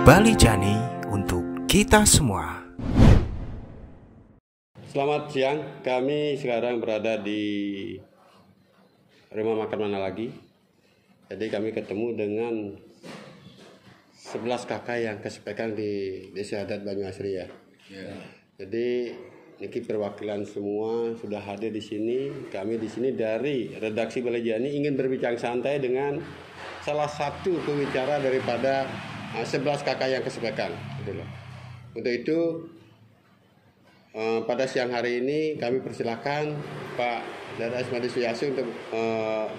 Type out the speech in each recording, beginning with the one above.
Bali Jani untuk kita semua. Selamat siang, kami sekarang berada di rumah makan mana lagi. Jadi kami ketemu dengan 11 kakak yang kesepekan di Desa Adat Banyuasri ya. Jadi niki perwakilan semua sudah hadir di sini. Kami di sini dari redaksi Bali Jani ingin berbincang santai dengan salah satu pembicara daripada 11 kakak yang kesepekan. Untuk itu pada siang hari ini kami persilahkan Pak Dada Asmadi Suyasi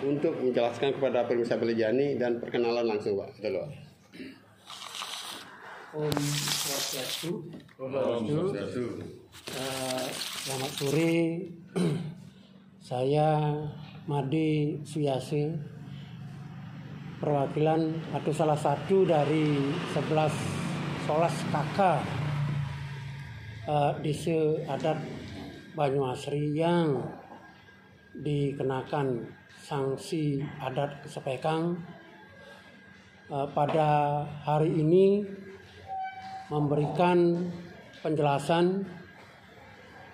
untuk menjelaskan kepada pemirsa Bali Jani dan perkenalan langsung Pak. Om Swastiastu. Selamat sore. Saya Madi Suyasi, perwakilan atau salah satu dari 11 kakak Desa Adat Banyuasri yang dikenakan sanksi adat kesepekang pada hari ini memberikan penjelasan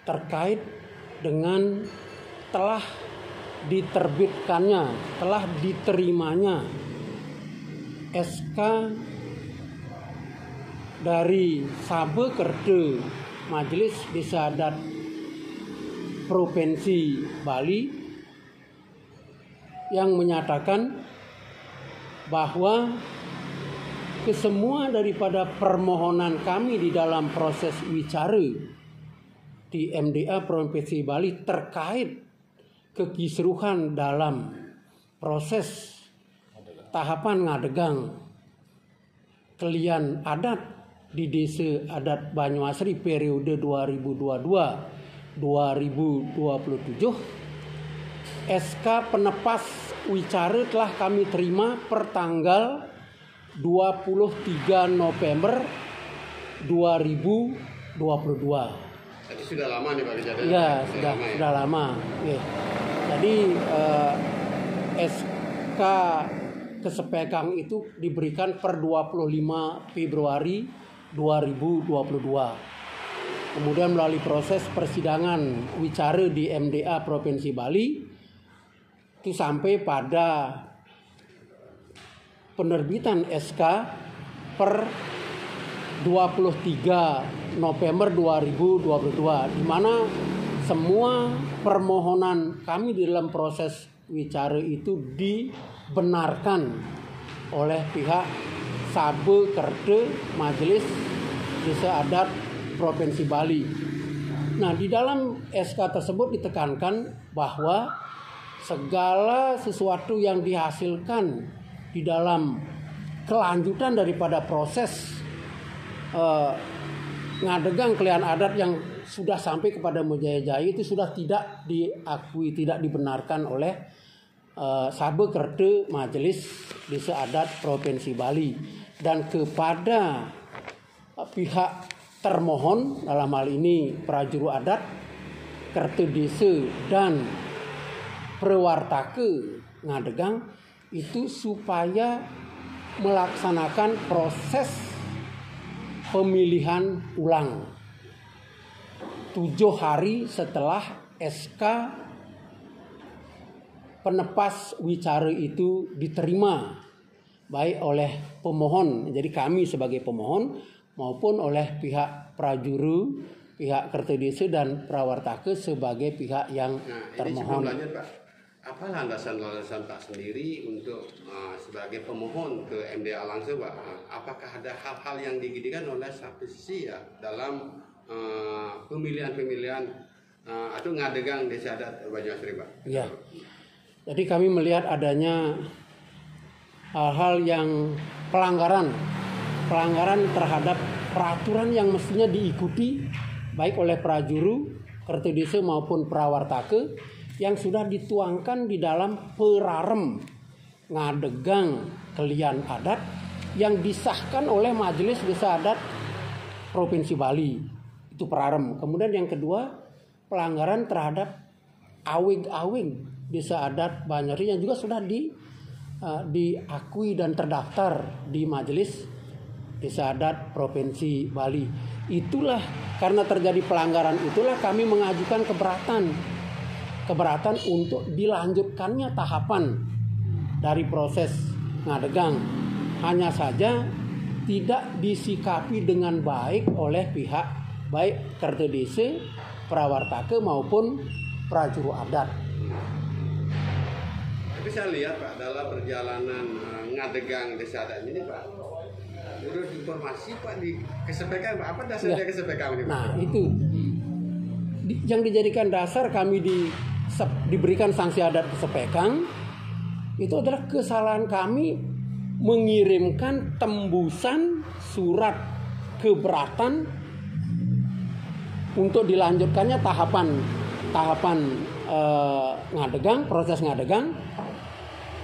terkait dengan telah diterbitkannya, telah diterimanya SK dari Sabe Kerde Majelis Desa Adat Provinsi Bali yang menyatakan bahwa kesemua daripada permohonan kami di dalam proses wicara di MDA Provinsi Bali terkait kekisruhan dalam proses tahapan ngadegang kelian adat di Desa Adat Banyuasri periode 2022-2027, SK penepas wicara telah kami terima per tanggal 23 November 2022. Jadi sudah lama nih Pak kejadian? Ya, sudah lama. Ya. Jadi SK kesepekang itu diberikan per 25 Februari 2022. Kemudian melalui proses persidangan wicara di MDA Provinsi Bali itu sampai pada penerbitan SK per 23 November 2022, di mana semua permohonan kami di dalam proses wicara itu dibenarkan oleh pihak Sabe Kerde Majelis Desa Adat Provinsi Bali. Nah, di dalam SK tersebut ditekankan bahwa segala sesuatu yang dihasilkan di dalam kelanjutan daripada proses ngadegang kelian adat yang sudah sampai kepada Mojaya itu sudah tidak diakui, tidak dibenarkan oleh Sabe Kerde Majelis Desa Adat Provinsi Bali. Dan kepada pihak termohon dalam hal ini prajuru adat, Kerte Desa dan Prewartake ngadegang itu supaya melaksanakan proses pemilihan ulang 7 hari setelah SK penepas wicara itu diterima baik oleh pemohon, jadi kami sebagai pemohon maupun oleh pihak prajuru, pihak Kerte Desa dan Prawartake sebagai pihak yang termohon. Ini sebelum lanjut Pak, apa landasan Pak sendiri untuk sebagai pemohon ke MDA langsung Pak? Apakah ada hal-hal yang digidikan oleh satu sisi ya dalam pemilihan atau ngadegang Desa Adat Banyuasri Pak? Ya, jadi kami melihat adanya hal-hal yang pelanggaran terhadap peraturan yang mestinya diikuti baik oleh prajuru, Kerte Desa maupun Prawartake yang sudah dituangkan di dalam perarem ngadegang kelian adat yang disahkan oleh Majelis Desa Adat Provinsi Bali. Itu perarem. Kemudian yang kedua, pelanggaran terhadap awig-awig Desa Adat Banyuasri yang juga sudah diakui dan terdaftar di Majelis Desa Adat Provinsi Bali. Itulah karena terjadi pelanggaran itulah kami mengajukan keberatan untuk dilanjutkannya tahapan dari proses ngadegang. Hanya saja tidak disikapi dengan baik oleh pihak baik Kerta Desa, Prawartaka maupun prajuru adat. Tapi saya lihat Pak dalam perjalanan ngadegang Desa Adat ini Pak, menurut informasi Pak di kesepekan Pak, apa dasarnya kesepekan ini Pak? Nah itu yang dijadikan dasar kami diberikan sanksi adat kesepekan itu adalah kesalahan kami mengirimkan tembusan surat keberatan untuk dilanjutkannya tahapan ngadegang, proses ngadegang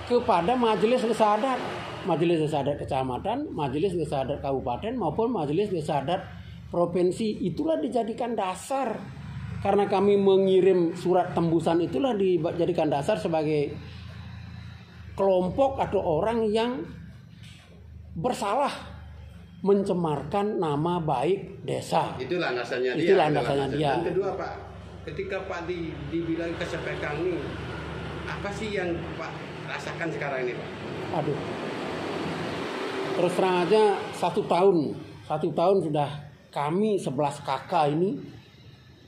kepada Majelis Desa Adat, Majelis Desa Adat Kecamatan, Majelis Desa Adat Kabupaten maupun Majelis Desa Adat Provinsi. Itulah dijadikan dasar karena kami mengirim surat tembusan, itulah dijadikan dasar sebagai kelompok atau orang yang bersalah mencemarkan nama baik desa. Itu landasannya dia. Itu landasannya dia. Dan kedua Pak, ketika Pak dibilang kesepekan ini, apa sih yang Pak rasakan sekarang ini Pak? Aduh, terus terang aja 1 tahun sudah kami 11 kakak ini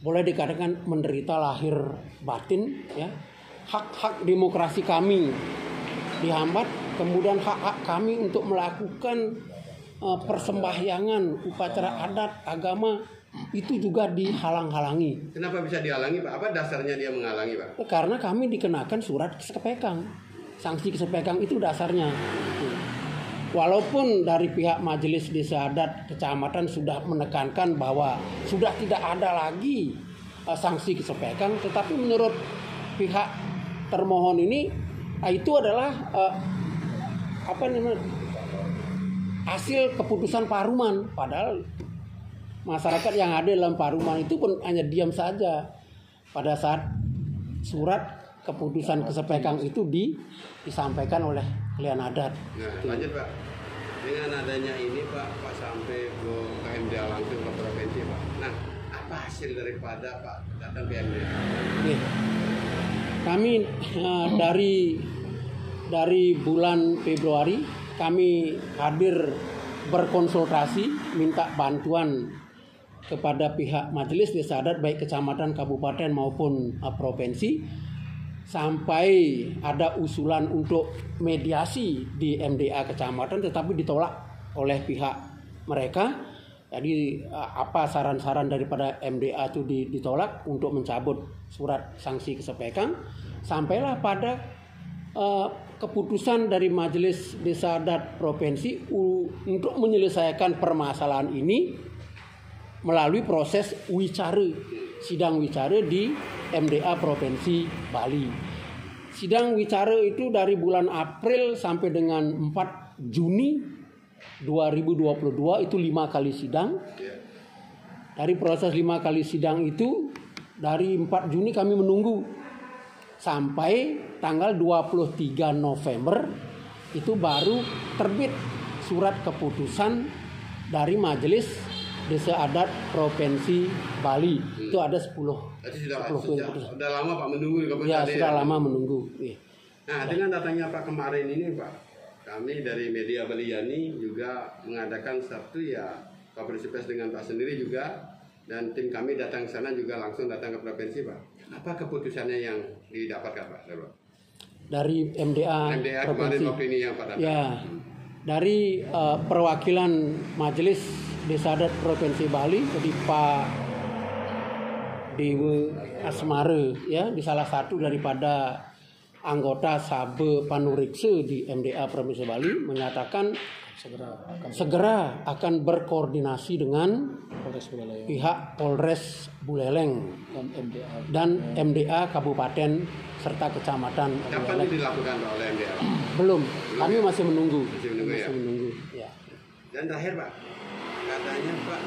boleh dikatakan menderita lahir batin, ya. Hak-hak demokrasi kami dihambat, kemudian hak-hak kami untuk melakukan persembahyangan upacara adat agama itu juga dihalang-halangi. Kenapa bisa dihalangi Pak? Apa dasarnya dia menghalangi Pak? Karena kami dikenakan surat kesepekan. Sanksi kesepekan itu dasarnya. Walaupun dari pihak Majelis Desa Adat Kecamatan sudah menekankan bahwa sudah tidak ada lagi sanksi kesepekan, tetapi menurut pihak termohon ini itu adalah hasil keputusan Paruman, padahal masyarakat yang ada dalam Paruman itu pun hanya diam saja pada saat surat keputusan kesepekan itu disampaikan oleh klien adat. Nah, lanjut Pak. Dengan adanya ini Pak sampai ke KMDA langsung ke provinsi Pak. Nah, apa hasil daripada Pak datang ke KMDA? Oke. Kami dari bulan Februari kami hadir berkonsultasi minta bantuan kepada pihak Majelis Desa Adat baik kecamatan, kabupaten maupun provinsi, sampai ada usulan untuk mediasi di MDA kecamatan tetapi ditolak oleh pihak mereka. Jadi apa saran-saran daripada MDA itu ditolak untuk mencabut surat sanksi kesepekan. Sampailah pada keputusan dari Majelis Desa Adat Provinsi untuk menyelesaikan permasalahan ini melalui proses sidang wicara di MDA Provinsi Bali. Sidang wicara itu dari bulan April sampai dengan 4 Juni 2022 itu 5 kali sidang. Dari proses 5 kali sidang itu dari 4 Juni kami menunggu sampai tanggal 23 November itu baru terbit surat keputusan dari Majelis Desa Adat Provinsi Bali. Itu ada 10 sudah lama Pak menunggu. Ya, sudah lama menunggu. Nah, dengan datangnya Pak kemarin ini Pak, kami dari media Baliani juga mengadakan satu konferensi pers dengan Pak sendiri juga, dan tim kami datang ke sana juga langsung datang ke provinsi Pak. Apa keputusannya yang didapatkan Pak? Dari MDA kemarin waktu ini yang Pak datang. Ya, dari perwakilan Majelis Desa Adat Provinsi Bali, jadi Pak Dewa Asmara, ya, di salah satu daripada anggota Sabe Panuriksa di MDA Provinsi Bali menyatakan segera akan berkoordinasi dengan pihak Polres Buleleng dan MDA Kabupaten serta Kecamatan. Kapan dilakukan oleh MDA? Belum, kami masih menunggu. Masih menunggu. Ya. Dan terakhir Pak, katanya Pak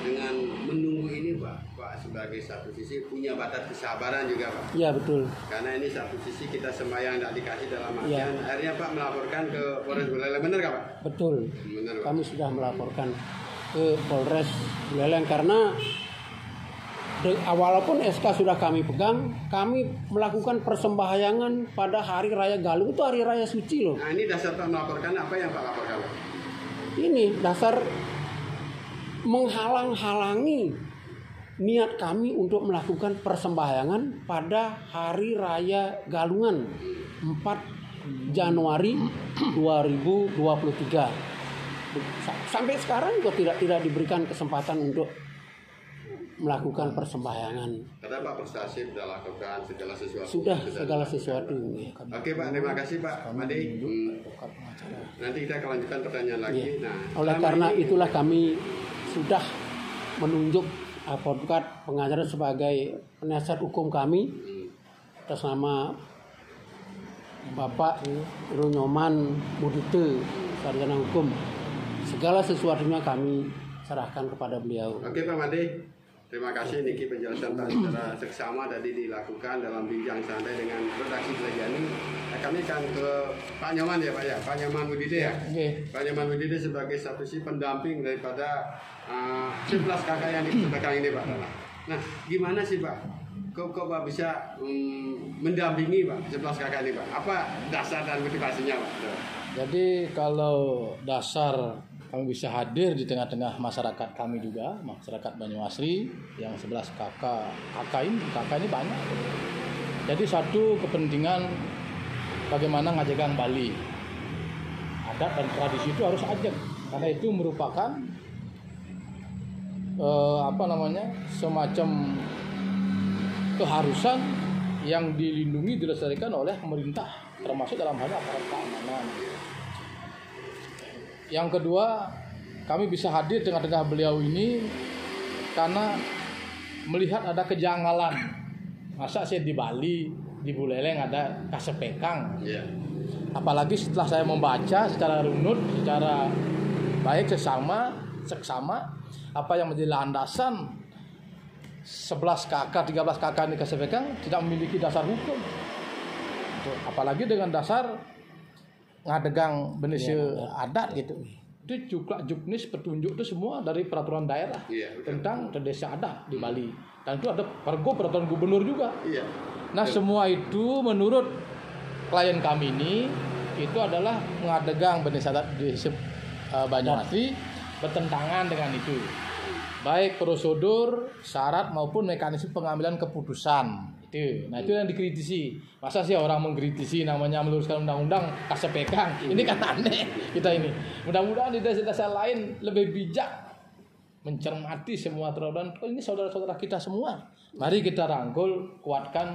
dengan menunggu ini Pak sebagai satu sisi punya batas kesabaran juga Pak. Iya betul. Karena ini satu sisi kita sembahyang tidak dikasih dalam Ya. artian akhirnya Pak melaporkan ke Polres Buleleng, benar nggak Pak? Betul. Benar Pak. Kami sudah melaporkan ke Polres Buleleng karena walaupun SK sudah kami pegang, kami melakukan persembahyangan pada hari raya Galung, itu hari raya suci loh. Nah ini dasar Pak melaporkan apa yang Pak laporkan Pak? Ini dasar menghalang-halangi niat kami untuk melakukan persembahyangan pada hari raya Galungan 4 Januari 2023. Sampai sekarang juga tidak diberikan kesempatan untuk melakukan persembahyangan. Karena Pak prestasi sudah lakukan segala sesuatu. Sudah segala sesuatu. Oke Pak, terima kasih Pak Made. Nanti kita akan lanjutkan pertanyaan lagi. Ya. Nah, Oleh karena itulah kami sudah menunjuk advokat pengacara sebagai penasihat hukum kami atas nama Bapak Runyoman Budite, sarjana hukum. Segala sesuatunya kami serahkan kepada beliau. Oke Pak Made. Terima kasih Niki penjelasan Pak secara seksama tadi dilakukan dalam bincang santai dengan redaksi Belajani. Nah, kami akan ke Pak Nyoman ya Pak ya, Pak Nyoman Budide ya. Oke. Pak Nyoman Budide sebagai satu si pendamping daripada 11 kakak yang di belakang ini Pak. Nah, gimana sih Pak? Kok Pak bisa mendampingi Pak 11 kakak ini Pak? Apa dasar dan motivasinya Pak? Jadi kalau dasar kami bisa hadir di tengah-tengah masyarakat kami juga, masyarakat Banyuasri yang 11 kakak ini banyak. Jadi satu kepentingan bagaimana ngajagang Bali. Adat dan tradisi itu harus ajak karena itu merupakan semacam keharusan yang dilindungi dilestarikan oleh pemerintah termasuk dalam hal aparat keamanan. Yang kedua, kami bisa hadir tengah-tengah beliau ini karena melihat ada kejanggalan. Masa saya di Bali, di Buleleng ada kasepekang. Iya. Apalagi setelah saya membaca secara runut, secara baik seksama apa yang menjadi landasan 11 kakak, 13 kakak ini kasepekang tidak memiliki dasar hukum. Apalagi dengan dasar ngadegang benisnya adat gitu. Itu juklak juknis petunjuk itu semua dari peraturan daerah tentang desa adat di Bali. Dan itu ada peraturan gubernur juga. Iya. Nah, semua itu menurut klien kami ini itu adalah ngadegang benis adat di Banyuasri bertentangan dengan itu. Baik prosedur, syarat maupun mekanisme pengambilan keputusan. Nah itu yang dikritisi. Masa sih orang mengkritisi namanya meluruskan undang-undang kasepekang? Ini kan aneh kita ini. Mudah-mudahan di desa-desa lain lebih bijak mencermati semua terowongan. Oh, ini saudara-saudara kita semua. Mari kita rangkul, kuatkan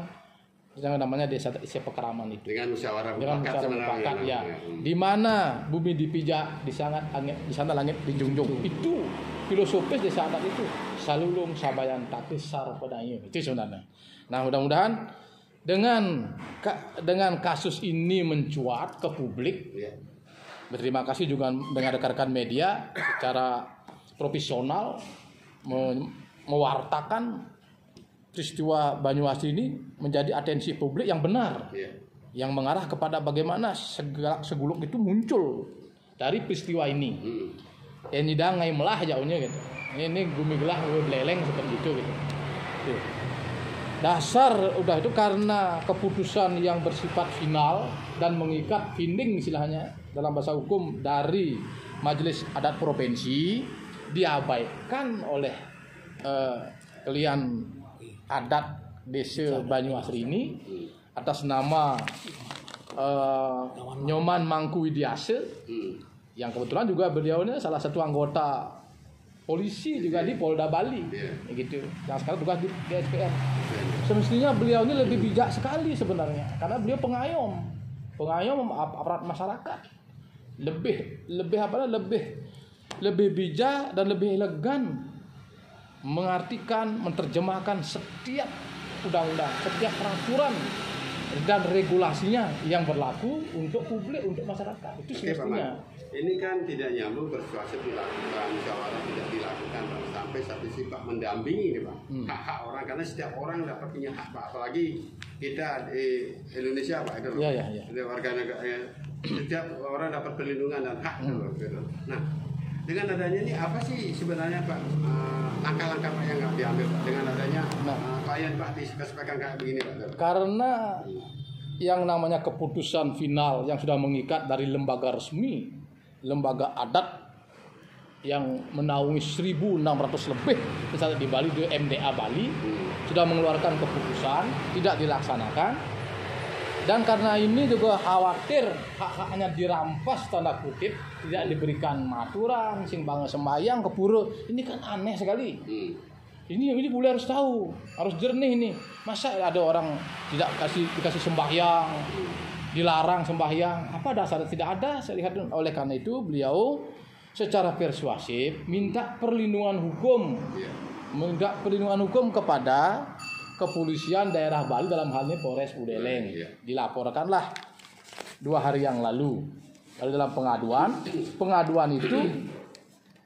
yang namanya desa Pekeraman itu. Dengan musyawarah mufakat ya. Di mana bumi dipijak, di sana langit dijunjung. Itu filosofis desa adat itu. Salulung sabayan tapi sarpadayu. Itu sebenarnya. Nah, mudah-mudahan dengan kasus ini mencuat ke publik. Berterima kasih juga dengan rekan-rekan media secara profesional mewartakan peristiwa Banyuasri ini menjadi atensi publik yang benar, yang mengarah kepada bagaimana seguluk itu muncul dari peristiwa ini. Ini dangai melah jauhnya gitu. Ini gumigelah beleleng seperti itu gitu. Dasar udah itu karena keputusan yang bersifat final dan mengikat finding istilahnya dalam bahasa hukum dari Majelis Adat Provinsi diabaikan oleh klien adat desa Banyuasri ini atas nama Nyoman Mangku Widiase yang kebetulan juga beliau ini salah satu anggota polisi juga di Polda Bali, gitu. Yang sekarang tugas di SPR. Semestinya beliau ini lebih bijak sekali sebenarnya, karena beliau pengayom aparat masyarakat, lebih bijak dan lebih elegan mengartikan, menerjemahkan setiap undang-undang, setiap peraturan dan regulasinya yang berlaku untuk publik, untuk masyarakat. Itu Oke, Pak semestinya. Man. Ini kan tidak nyambung persuasif dilakukan, musyawarah tidak dilakukan, Pak. Sampai satu sisi Pak mendampingi nih Pak. Hak-hak orang, karena setiap orang dapat punya hak Pak. Apalagi kita di Indonesia Pak itu. Iya. Ada warga negara, setiap orang dapat perlindungan dan hak gitu. Nah, dengan adanya ini apa sih sebenarnya Pak langkah-langkah Pak yang nggak diambil Pak dengan adanya klien Pak dispesifikkan kayak begini Pak? Karena yang namanya keputusan final yang sudah mengikat dari lembaga resmi, lembaga adat yang menaungi 1.600 lebih misalnya di Bali, di MDA Bali sudah mengeluarkan keputusan tidak dilaksanakan, dan karena ini juga khawatir hak-haknya dirampas tanda kutip, tidak diberikan maturan, sing banget sembahyang ke pura. Ini kan aneh sekali. Ini boleh harus tahu, harus jernih ini. Masa ada orang tidak dikasih sembahyang, dilarang sembahyang? Apa dasarnya? Tidak ada. Saya lihat. Oleh karena itu beliau secara persuasif minta perlindungan hukum kepada kepolisian daerah Bali, dalam hal ini Polres Buleleng. Dilaporkanlah 2 hari yang lalu. Lalu dalam pengaduan itu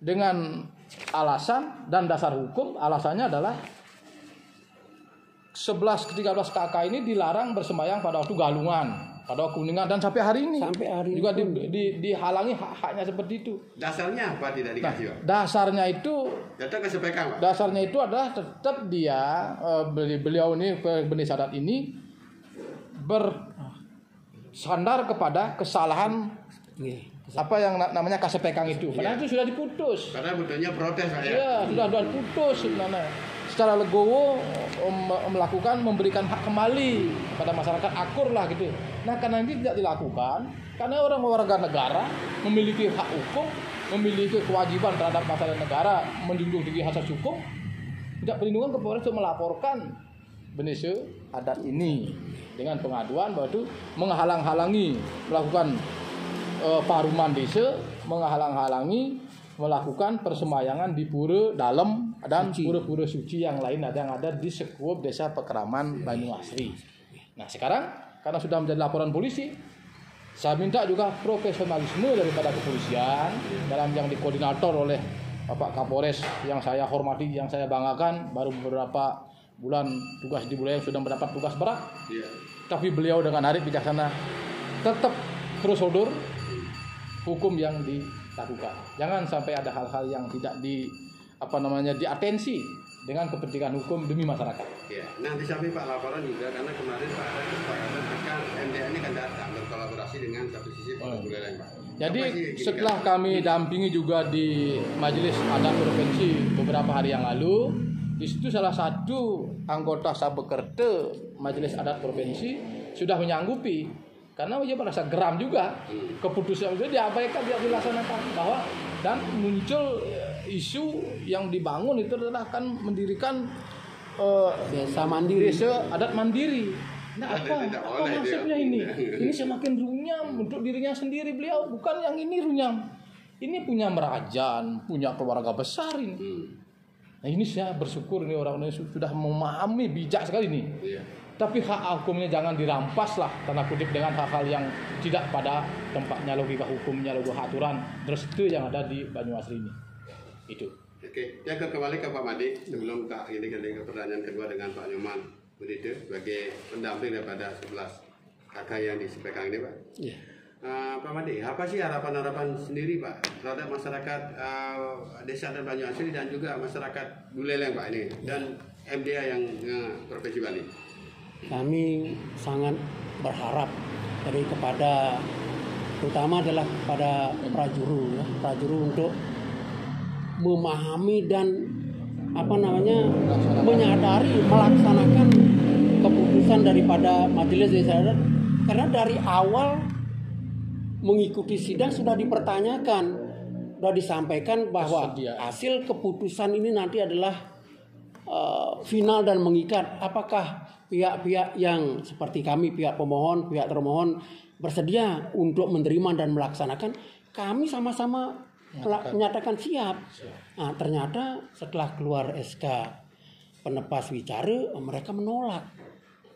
dengan alasan dan dasar hukum, alasannya adalah 11-13 KK ini dilarang bersembahyang pada waktu Galungan, pada waktu Kuningan, dan sampai hari ini juga dihalangi hak-haknya seperti itu. Dasarnya apa tidak dikasih Pak? Dasarnya itu Datang ke SPK Pak? Dasarnya itu adalah tetap dia beliau ini Benih Sadat ini bersandar kepada kesalahan apa yang namanya KSPK itu. Karena itu sudah diputus. Karena butuhnya protes Pak ya? Iya, sudah putus sebenarnya. Secara legowo memberikan hak kembali kepada masyarakat, akur lah gitu. Nah, karena ini tidak dilakukan, karena orang warga negara memiliki hak hukum, memiliki kewajiban terhadap masyarakat negara, melindungi hak asasi hukum, tidak perlindungan kepada untuk melaporkan Benih Adat ini dengan pengaduan bahwa itu menghalang-halangi melakukan paruman desa, menghalang-halangi melakukan persembahyangan di pura dalam dan pura-pura suci yang lain yang ada di sekup desa Pekeraman Banyuasri. Nah, sekarang karena sudah menjadi laporan polisi, saya minta juga profesionalisme daripada kepolisian dalam yang dikoordinator oleh Bapak Kapolres yang saya hormati, yang saya banggakan, baru beberapa bulan tugas di Buleleng sudah mendapat tugas berat. Tapi beliau dengan arif bijaksana tetap prosedur hukum yang dilakukan. Jangan sampai ada hal-hal yang tidak diatensi dengan kepentingan hukum demi masyarakat. Ya. Nah, di samping Pak laporan juga karena kemarin Pak ada kesepakatan akan MDA ini kan datang berkolaborasi dengan satu sisi Polres Buleleng Pak. Jadi setelah kami dampingi juga di Majelis Adat Provinsi beberapa hari yang lalu, di situ salah satu anggota Sabekerte Majelis Adat Provinsi sudah menyanggupi. Karena dia merasa geram juga keputusan itu diabaikan, tidak dilaksanakan, bahwa dan muncul isu yang dibangun itu adalah akan mendirikan desa adat mandiri. Nah, apa maksudnya ini? Ini semakin runyam untuk dirinya sendiri beliau, bukan yang ini runyam. Ini punya Merajan, punya keluarga besar ini. Nah, ini saya bersyukur ini orang-orang sudah memahami, bijak sekali nih. Tapi hak hukumnya jangan dirampas lah, tanda kutip, dengan hal-hal yang tidak pada tempatnya, logika hukumnya, logika aturan. Terus itu yang ada di Banyuasri ini. Itu. Oke, ya kembali ke Pak Madi sebelum ini ke pertanyaan kedua dengan Pak Nyoman Budide sebagai pendamping daripada 11 kakak yang disampaikan ini Pak. Iya. Pak Madi, apa sih harapan-harapan sendiri Pak terhadap masyarakat desa dan Banyuasri dan juga masyarakat Buleleng Pak ini dan MDA yang Provinsi Bali? Kami sangat berharap dari kepada terutama adalah kepada prajuru untuk memahami dan menyadari, melaksanakan keputusan daripada Majelis Desa Adat, karena dari awal mengikuti sidang sudah dipertanyakan, sudah disampaikan bahwa hasil keputusan ini nanti adalah final dan mengikat. Apakah pihak-pihak yang seperti kami, pihak pemohon, pihak termohon bersedia untuk menerima dan melaksanakan? Kami sama-sama menyatakan siap. Nah, ternyata setelah keluar SK penepas wicara, mereka menolak.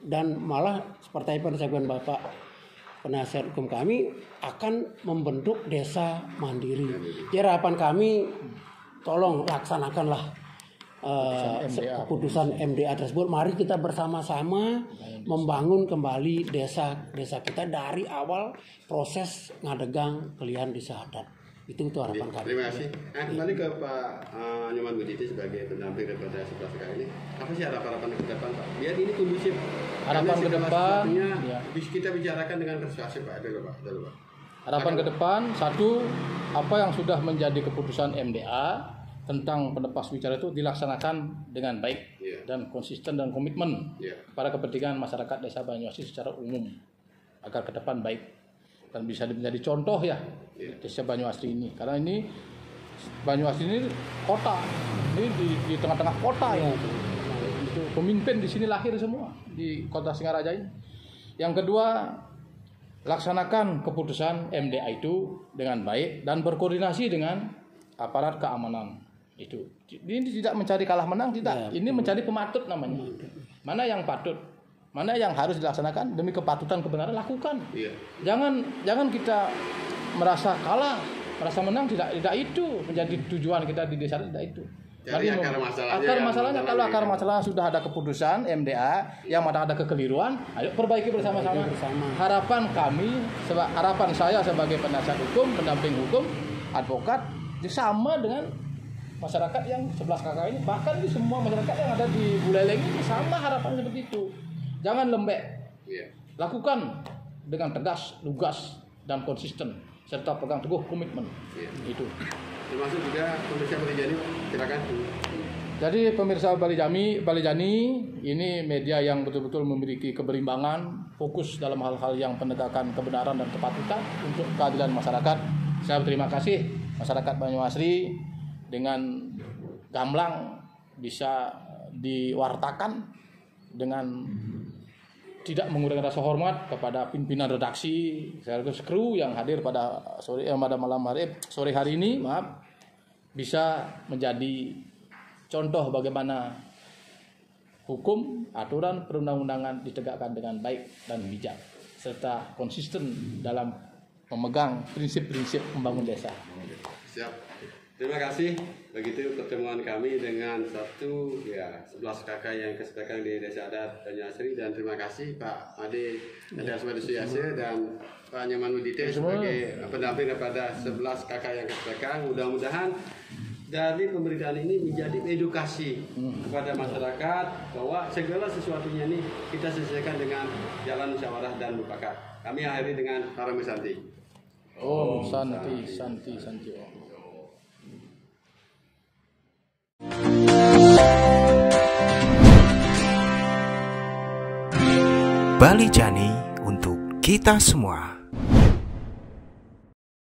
dan malah seperti apa yang disampaikan Bapak penasihat hukum kami akan membentuk desa mandiri. Jadi harapan kami tolong laksanakanlah keputusan MDA tersebut. Mari kita bersama-sama membangun kembali desa kita dari awal proses ngadegang pilihan desa adat. Itu harapan kami. Terima kasih. Kembali ke Pak Nyoman Buditi sebagai pendamping daripada 11 KK ini. Apa sih harapan ke depan, Pak? Biar ini kondusif. Harapan ke depan, ya. Kita bicarakan dengan persuasif, Pak. Dulu, Pak. Harapan ke depan, satu, apa yang sudah menjadi keputusan MDA tentang penlepas bicara itu dilaksanakan dengan baik dan konsisten dan komitmen pada kepentingan masyarakat Desa Banyuasri secara umum agar ke depan baik dan bisa menjadi contoh ya Desa Banyuasri ini, karena ini Banyuasri ini kota, ini di tengah-tengah kota ya. Itu pemimpin di sini lahir semua di kota Singaraja ini. Yang kedua, laksanakan keputusan MDA itu dengan baik dan berkoordinasi dengan aparat keamanan. Itu ini tidak mencari kalah menang, tidak. Ini mencari pematut namanya. Mana yang patut, mana yang harus dilaksanakan demi kepatutan kebenaran, lakukan. Jangan kita merasa kalah, merasa menang, tidak itu menjadi tujuan kita di desa, tidak itu. Jadi akar masalahnya kalau akar masalah sudah ada keputusan MDA yang mana ada kekeliruan, ayo perbaiki bersama-sama. Harapan kami, harapan saya sebagai penasihat hukum, pendamping hukum, advokat, sama dengan masyarakat yang 11 KK ini, bahkan di semua masyarakat yang ada di Buleleng ini sama harapan seperti itu. Jangan lembek, lakukan dengan tegas, lugas dan konsisten serta pegang teguh komitmen. Itu. Termasuk juga pemirsa Balijani, silakan. Jadi pemirsa Balijani ini media yang betul-betul memiliki keberimbangan, fokus dalam hal-hal yang penegakan kebenaran dan kepatutan untuk keadilan masyarakat. Saya berterima kasih masyarakat Banyuasri dengan gamblang bisa diwartakan dengan tidak mengurangi rasa hormat kepada pimpinan redaksi sekaligus kru yang hadir pada sore hari ini, bisa menjadi contoh bagaimana hukum, aturan perundang-undangan ditegakkan dengan baik dan bijak serta konsisten dalam memegang prinsip-prinsip membangun desa. Siap. Terima kasih. Begitu pertemuan kami dengan 11 KK yang kesedakan di Desa Adat Banyuasri, dan terima kasih Pak Ade Daswadi Suyase dan Pak Nyoman Buditi sebagai pendamping kepada 11 KK yang kesedakan. Mudah-mudahan dari pemberitaan ini menjadi edukasi kepada masyarakat bahwa segala sesuatunya ini kita selesaikan dengan jalan musyawarah dan mufakat. Kami akhiri dengan Param Santi. Om Santi. Balijani untuk kita semua.